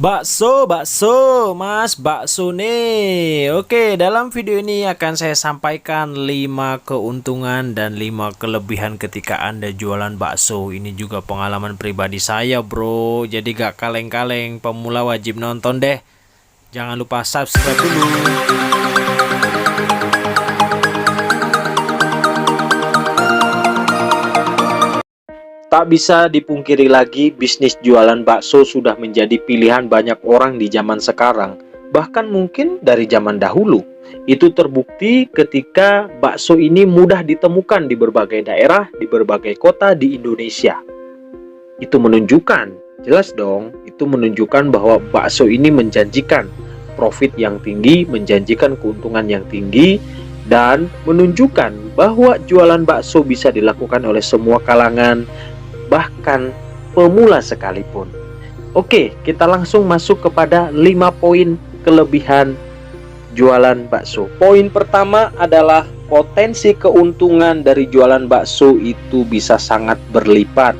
Bakso, bakso, Mas bakso nih. Oke, dalam video ini akan saya sampaikan 5 keuntungan dan 5 kelebihan ketika Anda jualan bakso. Ini juga pengalaman pribadi saya, bro. Jadi gak kaleng-kaleng, pemula wajib nonton deh. Jangan lupa subscribe dulu. Tak bisa dipungkiri lagi, bisnis jualan bakso sudah menjadi pilihan banyak orang di zaman sekarang, bahkan mungkin dari zaman dahulu. Itu terbukti ketika bakso ini mudah ditemukan di berbagai daerah, di berbagai kota di Indonesia. Itu menunjukkan, jelas dong, itu menunjukkan bahwa bakso ini menjanjikan profit yang tinggi, menjanjikan keuntungan yang tinggi, dan menunjukkan bahwa jualan bakso bisa dilakukan oleh semua kalangan, bahkan pemula sekalipun. Oke, kita langsung masuk kepada 5 poin kelebihan jualan bakso. Poin pertama adalah potensi keuntungan dari jualan bakso itu bisa sangat berlipat.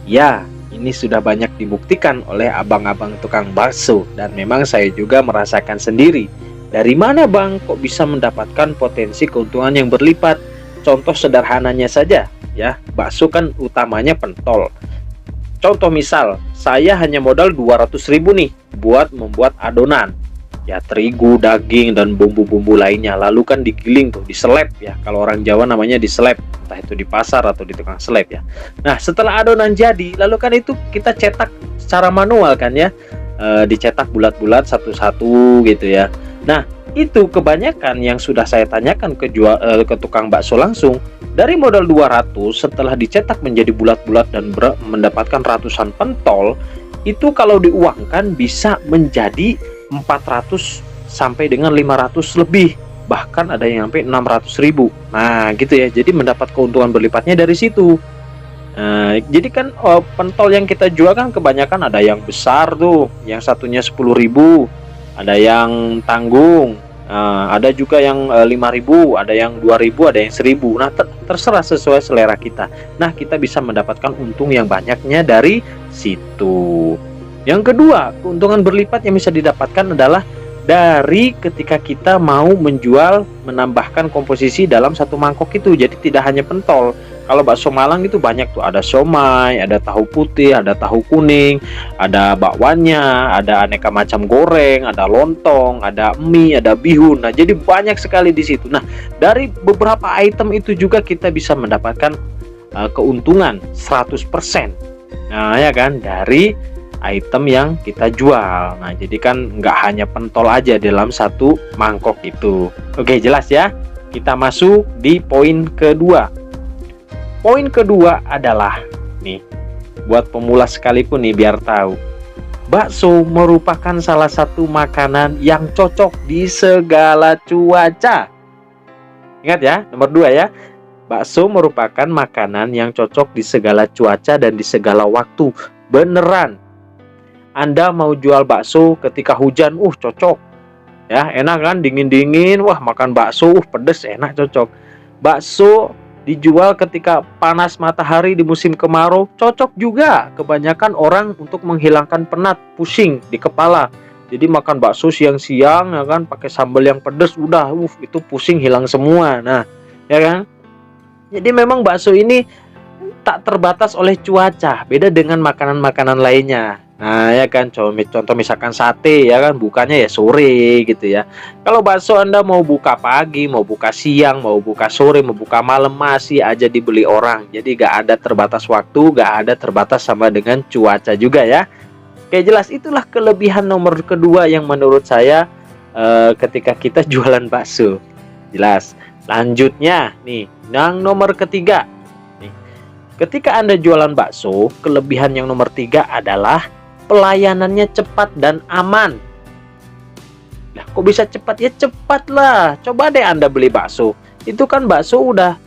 Ya, ini sudah banyak dibuktikan oleh abang-abang tukang bakso, dan memang saya juga merasakan sendiri. Dari mana bang kok bisa mendapatkan potensi keuntungan yang berlipat? Contoh sederhananya saja, ya, bakso kan utamanya pentol. Contoh misal, saya hanya modal 200.000 nih buat membuat adonan, ya, terigu, daging, dan bumbu-bumbu lainnya. Lalu kan digiling tuh, diseleb ya, kalau orang Jawa namanya diseleb, entah itu di pasar atau di tukang seleb ya. Nah, setelah adonan jadi, lalu kan itu kita cetak secara manual kan ya, dicetak bulat-bulat satu-satu gitu ya. Nah, itu kebanyakan yang sudah saya tanyakan ke tukang bakso langsung, dari modal 200 setelah dicetak menjadi bulat-bulat dan mendapatkan ratusan pentol, itu kalau diuangkan bisa menjadi 400 sampai dengan 500 lebih, bahkan ada yang sampai 600.000. Nah gitu ya, jadi mendapat keuntungan berlipatnya dari situ. Jadi kan pentol yang kita jual kan kebanyakan ada yang besar tuh, yang satunya 10.000, ada yang tanggung, ada juga yang 5.000, ada yang 2.000, ada yang 1.000. Nah terserah sesuai selera kita. Nah kita bisa mendapatkan untung yang banyaknya dari situ. Yang kedua, keuntungan berlipat yang bisa didapatkan adalah dari ketika kita mau menjual, menambahkan komposisi dalam satu mangkok itu. Jadi tidak hanya pentol. Kalau bakso Malang itu banyak tuh, ada somai, ada tahu putih, ada tahu kuning, ada bakwannya, ada aneka macam goreng, ada lontong, ada mie, ada bihun. Nah, jadi banyak sekali di situ. Nah, dari beberapa item itu juga kita bisa mendapatkan keuntungan 100%. Nah, ya kan, dari item yang kita jual. Nah, jadi kan nggak hanya pentol aja dalam satu mangkok itu. Oke, jelas ya? Kita masuk di poin kedua. Poin kedua adalah nih, buat pemula sekalipun nih biar tahu, bakso merupakan salah satu makanan yang cocok di segala cuaca. Ingat ya, nomor 2 ya. Bakso merupakan makanan yang cocok di segala cuaca dan di segala waktu. Beneran. Anda mau jual bakso ketika hujan, cocok. Ya, enak kan, dingin-dingin, wah makan bakso, pedes, enak, cocok. Bakso dijual ketika panas matahari di musim kemarau, cocok juga. Kebanyakan orang untuk menghilangkan penat, pusing di kepala. Jadi makan bakso siang-siang ya kan, pakai sambal yang pedas, udah itu pusing hilang semua. Nah, ya kan? Jadi memang bakso ini tak terbatas oleh cuaca, beda dengan makanan-makanan lainnya. Nah ya kan, contoh misalkan sate ya kan, bukanya ya sore gitu ya. Kalau bakso Anda mau buka pagi, mau buka siang, mau buka sore, mau buka malam, masih aja dibeli orang. Jadi gak ada terbatas waktu, gak ada terbatas sama dengan cuaca juga ya. Oke, jelas, itulah kelebihan nomor kedua yang menurut saya ketika kita jualan bakso. Jelas. Lanjutnya nih, yang nomor ketiga nih, ketika Anda jualan bakso, kelebihan yang nomor 3 adalah pelayanannya cepat dan aman. Nah, kok bisa cepat? Ya cepat lah. Coba deh Anda beli bakso. Itu kan bakso udah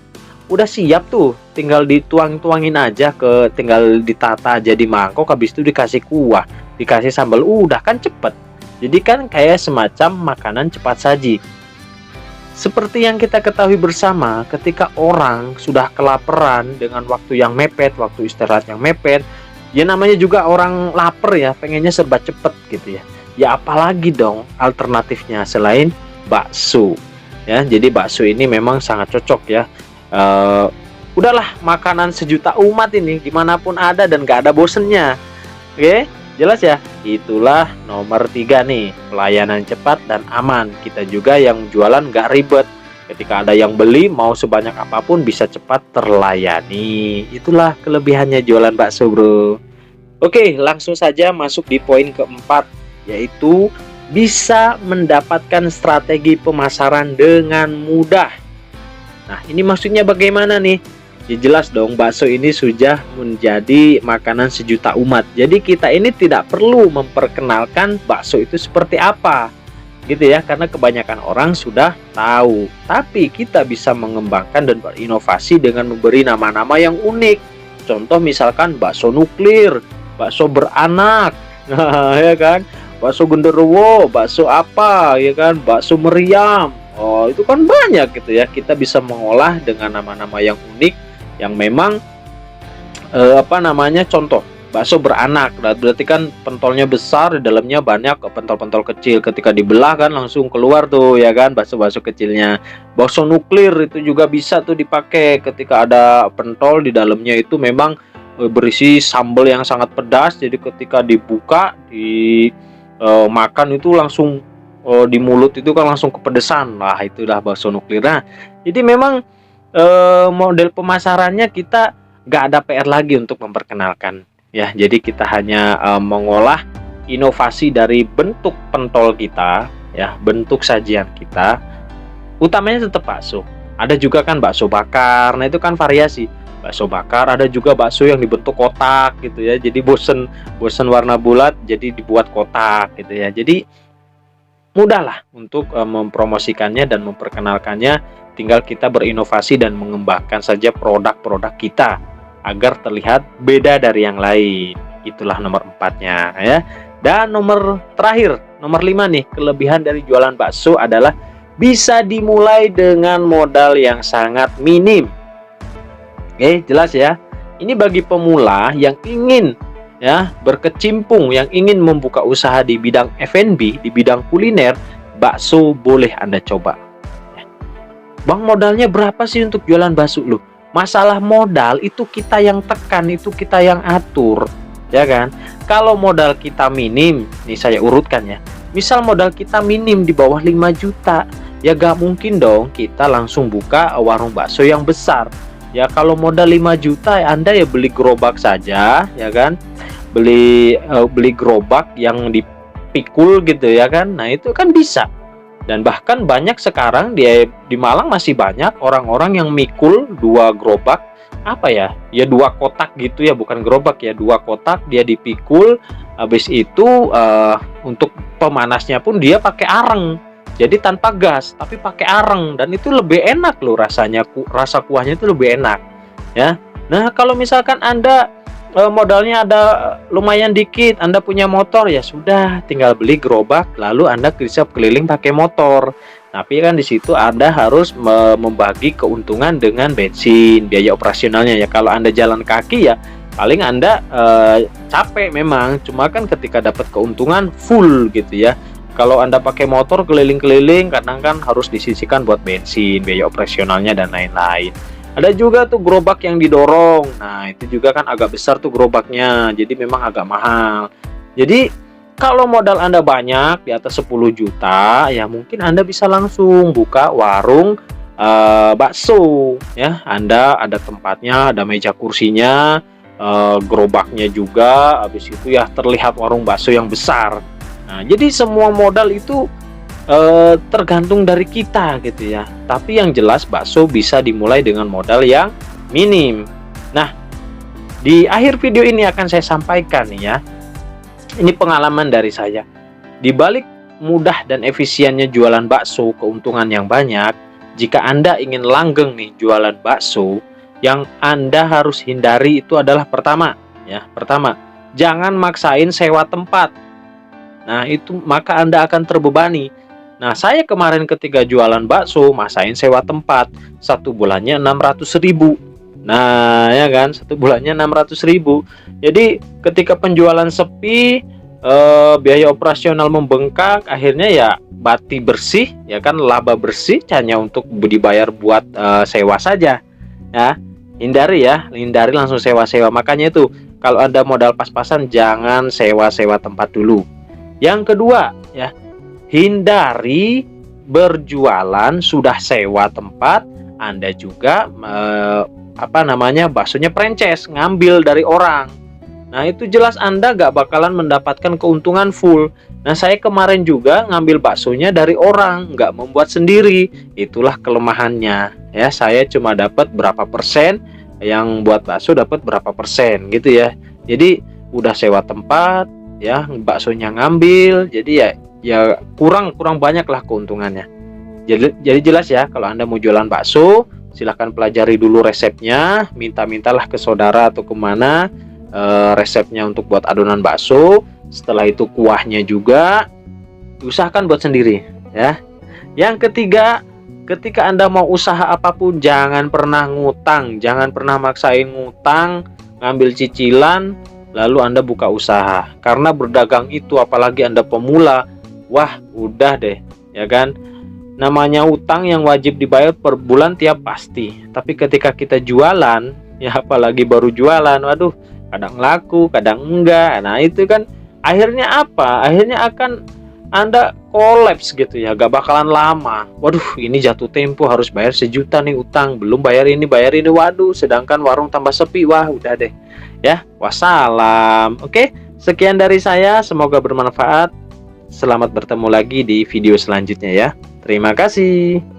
siap tuh. Tinggal dituang-tuangin aja, tinggal ditata jadi mangkok, habis itu dikasih kuah, dikasih sambal, udah kan cepet. Jadi kan kayak semacam makanan cepat saji. Seperti yang kita ketahui bersama, ketika orang sudah kelaparan dengan waktu yang mepet, waktu istirahat yang mepet, Ya namanya juga orang lapar ya, pengennya serba cepet gitu ya. Ya apalagi dong alternatifnya selain bakso. Ya, jadi bakso ini memang sangat cocok ya. Eh, Udahlah makanan sejuta umat ini dimanapun ada dan gak ada bosennya. Oke, jelas ya. Itulah nomor 3 nih, pelayanan cepat dan aman. Kita juga yang jualan gak ribet. Ketika ada yang beli, mau sebanyak apapun bisa cepat terlayani. Itulah kelebihannya jualan bakso, bro. Oke, langsung saja masuk di poin keempat, yaitu bisa mendapatkan strategi pemasaran dengan mudah. Nah, ini maksudnya bagaimana nih? Ya jelas dong, bakso ini sudah menjadi makanan sejuta umat. Jadi kita ini tidak perlu memperkenalkan bakso itu seperti apa, gitu ya, karena kebanyakan orang sudah tahu. Tapi kita bisa mengembangkan dan berinovasi dengan memberi nama-nama yang unik. Contoh misalkan bakso nuklir, bakso beranak, nah ya kan, bakso genderuwo, bakso apa, ya kan, bakso meriam. Oh, itu kan banyak gitu ya. Kita bisa mengolah dengan nama-nama yang unik yang memang contoh bakso beranak, berarti kan pentolnya besar, di dalamnya banyak pentol-pentol kecil. Ketika dibelah kan langsung keluar tuh ya kan bakso-bakso kecilnya. Bakso nuklir itu juga bisa tuh dipakai ketika ada pentol di dalamnya itu memang berisi sambal yang sangat pedas. Jadi ketika dibuka makan itu langsung di mulut itu kan langsung kepedesan. Nah, itulah bakso nuklir. Nah, jadi memang model pemasarannya kita nggak ada PR lagi untuk memperkenalkan ya. Jadi kita hanya mengolah inovasi dari bentuk pentol kita ya, bentuk sajian kita. Utamanya tetap bakso. Ada juga kan bakso bakar. Nah, itu kan variasi. Bakso bakar, ada juga bakso yang dibentuk kotak gitu ya. Jadi bosen warna bulat jadi dibuat kotak gitu ya. Jadi mudahlah untuk mempromosikannya dan memperkenalkannya. Tinggal kita berinovasi dan mengembangkan saja produk-produk kita agar terlihat beda dari yang lain. Itulah nomor 4-nya ya. Dan nomor terakhir, nomor 5 nih, kelebihan dari jualan bakso adalah bisa dimulai dengan modal yang sangat minim. Oke, jelas ya. Ini bagi pemula yang ingin ya berkecimpung, yang ingin membuka usaha di bidang F&B, di bidang kuliner, bakso boleh Anda coba. Bang, modalnya berapa sih untuk jualan bakso lu? Masalah modal itu kita yang tekan, itu kita yang atur, ya kan? Kalau modal kita minim, nih saya urutkan ya. Misal modal kita minim di bawah 5 juta, ya gak mungkin dong kita langsung buka warung bakso yang besar. Ya kalau modal 5 juta, Anda ya beli gerobak saja, ya kan? Beli gerobak yang dipikul gitu ya kan? Nah, itu kan bisa. Dan bahkan banyak sekarang di Malang masih banyak orang-orang yang mikul 2 gerobak, apa ya, ya 2 kotak gitu ya, bukan gerobak ya, 2 kotak dia dipikul. Habis itu untuk pemanasnya pun dia pakai areng, jadi tanpa gas tapi pakai areng, dan itu lebih enak loh rasanya, rasa kuahnya itu lebih enak ya. Nah, kalau misalkan Anda modalnya ada lumayan dikit, Anda punya motor, ya sudah tinggal beli gerobak lalu Anda bisa keliling pakai motor. Tapi kan di situ Anda harus membagi keuntungan dengan bensin, biaya operasionalnya ya. Kalau Anda jalan kaki ya paling Anda capek memang, cuma kan ketika dapat keuntungan full gitu ya. Kalau Anda pakai motor keliling-keliling kadang kan harus disisihkan buat bensin, biaya operasionalnya dan lain-lain. Ada juga tuh gerobak yang didorong. Nah, itu juga kan agak besar tuh gerobaknya. Jadi memang agak mahal. Jadi kalau modal Anda banyak di atas 10 juta, ya mungkin Anda bisa langsung buka warung bakso ya. Anda ada tempatnya, ada meja kursinya, gerobaknya juga. Habis itu ya terlihat warung bakso yang besar. Nah, jadi semua modal itu tergantung dari kita gitu ya. Tapi yang jelas bakso bisa dimulai dengan modal yang minim. Nah, di akhir video ini akan saya sampaikan nih ya. Ini pengalaman dari saya. Di balik mudah dan efisiennya jualan bakso, keuntungan yang banyak, jika Anda ingin langgeng nih jualan bakso, yang Anda harus hindari itu adalah pertama, jangan maksain sewa tempat. Nah, itu maka Anda akan terbebani. Nah, saya kemarin ketika jualan bakso, maksain sewa tempat, 1 bulannya 600.000. Nah, ya kan, satu bulannya 600.000. Jadi ketika penjualan sepi, biaya operasional membengkak, akhirnya ya bati bersih, ya kan, laba bersih hanya untuk dibayar buat sewa saja. Ya, hindari langsung sewa-sewa. Makanya itu, kalau Anda modal pas-pasan, jangan sewa-sewa tempat dulu. Yang kedua, ya, hindari berjualan sudah sewa tempat, Anda juga baksonya franchise, ngambil dari orang. Nah, itu jelas Anda gak bakalan mendapatkan keuntungan full. Nah, saya kemarin juga ngambil baksonya dari orang, gak membuat sendiri. Itulah kelemahannya. Ya, saya cuma dapat berapa persen, yang buat bakso dapat berapa persen gitu ya. Jadi udah sewa tempat, ya, baksonya ngambil. Jadi ya kurang banyak lah keuntungannya. Jadi jelas ya, kalau Anda mau jualan bakso, silahkan pelajari dulu resepnya, mintalah ke saudara atau kemana resepnya untuk buat adonan bakso. Setelah itu kuahnya juga diusahakan buat sendiri ya. Yang ketiga, ketika Anda mau usaha apapun, jangan pernah ngutang, jangan pernah maksain ngutang, ngambil cicilan lalu Anda buka usaha. Karena berdagang itu, apalagi Anda pemula, wah udah deh, ya kan. Namanya utang yang wajib dibayar per bulan tiap pasti. Tapi ketika kita jualan, ya apalagi baru jualan, waduh, kadang laku, kadang enggak. Nah, itu kan akhirnya apa? Akhirnya akan Anda kolaps gitu ya, gak bakalan lama. Waduh, ini jatuh tempo harus bayar 1 juta nih utang, belum bayar ini, waduh, sedangkan warung tambah sepi, wah udah deh. Ya, wassalam. Oke, sekian dari saya, semoga bermanfaat. Selamat bertemu lagi di video selanjutnya ya. Terima kasih.